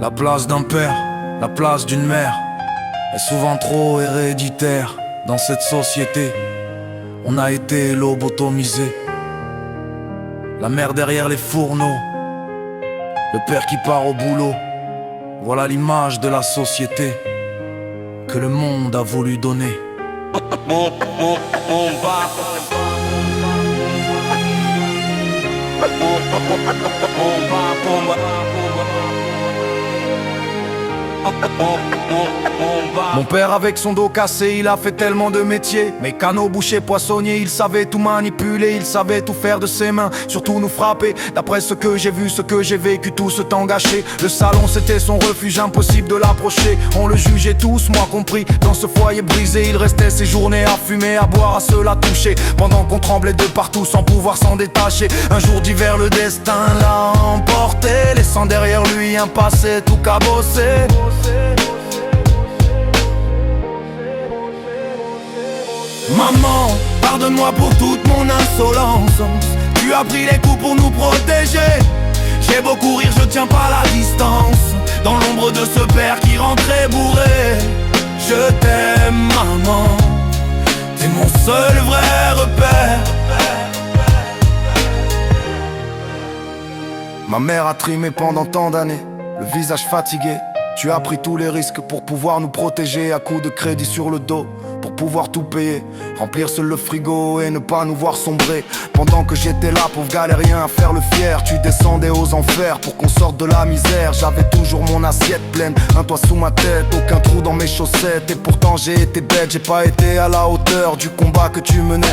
La place d'un père, la place d'une mère est souvent trop héréditaire. Dans cette société, on a été lobotomisé. La mère derrière les fourneaux, le père qui part au boulot. Voilà l'image de la société que le monde a voulu donner. Mon père avec son dos cassé, il a fait tellement de métiers. Mécano, boucher, poissonnier, il savait tout manipuler. Il savait tout faire de ses mains, surtout nous frapper. D'après ce que j'ai vu, ce que j'ai vécu, tout ce temps gâché. Le salon c'était son refuge, impossible de l'approcher. On le jugeait tous, moi compris. Dans ce foyer brisé, il restait ses journées à fumer, à boire, à se la toucher. Pendant qu'on tremblait de partout sans pouvoir s'en détacher. Un jour d'hiver, le destin l'a emporté, laissant derrière lui un passé tout cabossé. Maman, pardonne-moi pour toute mon insolence. Tu as pris les coups pour nous protéger. J'ai beau courir, je tiens pas la distance. Dans l'ombre de ce père qui rentrait bourré. Je t'aime maman, t'es mon seul vrai repère. Ma mère a trimé pendant tant d'années, le visage fatigué. Tu as pris tous les risques pour pouvoir nous protéger, à coups de crédit sur le dos, pour pouvoir tout payer, remplir seul le frigo et ne pas nous voir sombrer. Pendant que j'étais là, pauvre galérien, à faire le fier, tu descendais aux enfers pour qu'on sorte de la misère. J'avais toujours mon assiette pleine, un toit sous ma tête, aucun trou dans mes chaussettes. Et pourtant j'ai été bête, j'ai pas été à la hauteur du combat que tu menais.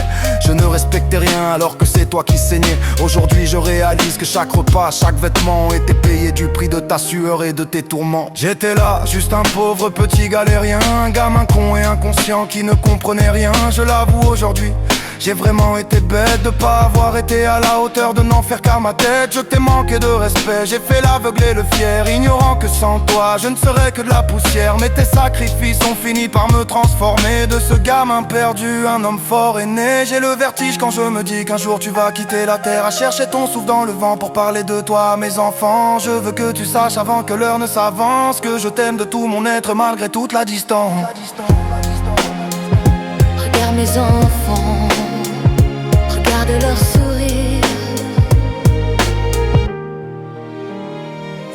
Je ne respectais rien alors que c'est toi qui saignais. Aujourd'hui je réalise que chaque repas, chaque vêtement était payé du prix de ta sueur et de tes tourments. J'étais là, juste un pauvre petit galérien, un gamin con et inconscient qui ne comprenait rien. Je l'avoue aujourd'hui, j'ai vraiment été bête de pas avoir été à la hauteur, de n'en faire qu'à ma tête. Je t'ai manqué de respect, j'ai fait l'aveugle et le fier, ignorant que sans toi je ne serais que de la poussière. Mais tes sacrifices ont fini par me transformer. De ce gamin perdu, un homme fort est né. J'ai le vertige quand je me dis qu'un jour tu vas quitter la terre, à chercher ton souffle dans le vent pour parler de toi à mes enfants. Je veux que tu saches avant que l'heure ne s'avance que je t'aime de tout mon être malgré toute la distance. Regarde mes enfants, regarde leur sourire.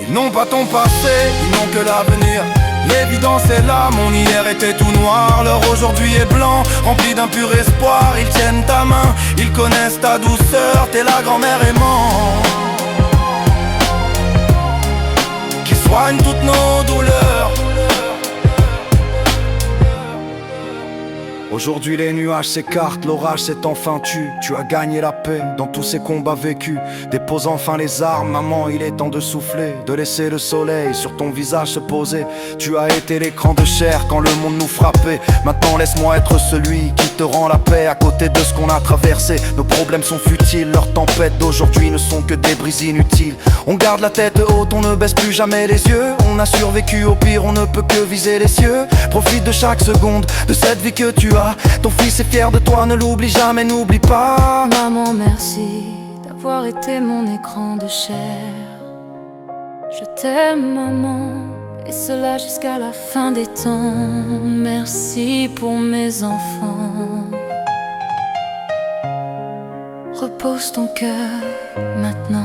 Ils n'ont pas ton passé, ils n'ont que l'avenir. L'évidence est là, mon hier était tout noir. Leur aujourd'hui est blanc, rempli d'un pur espoir. Ils tiennent ta main, ils connaissent ta douceur. T'es la grand-mère aimante qui soigne toutes nos douleurs. Aujourd'hui les nuages s'écartent, l'orage s'est enfin tu. Tu as gagné la paix dans tous ces combats vécus. Dépose enfin les armes, maman, il est temps de souffler, de laisser le soleil sur ton visage se poser. Tu as été l'écran de chair quand le monde nous frappait. Maintenant laisse-moi être celui qui te rend la paix. À côté de ce qu'on a traversé, nos problèmes sont futiles. Leurs tempêtes d'aujourd'hui ne sont que des brises inutiles. On garde la tête haute, on ne baisse plus jamais les yeux. On a survécu au pire, on ne peut que viser les cieux. Profite de chaque seconde de cette vie que tu as. Ton fils est fier de toi, ne l'oublie jamais, n'oublie pas. Maman, merci d'avoir été mon écran de chair. Je t'aime maman, et cela jusqu'à la fin des temps. Merci pour mes enfants. Repose ton cœur maintenant.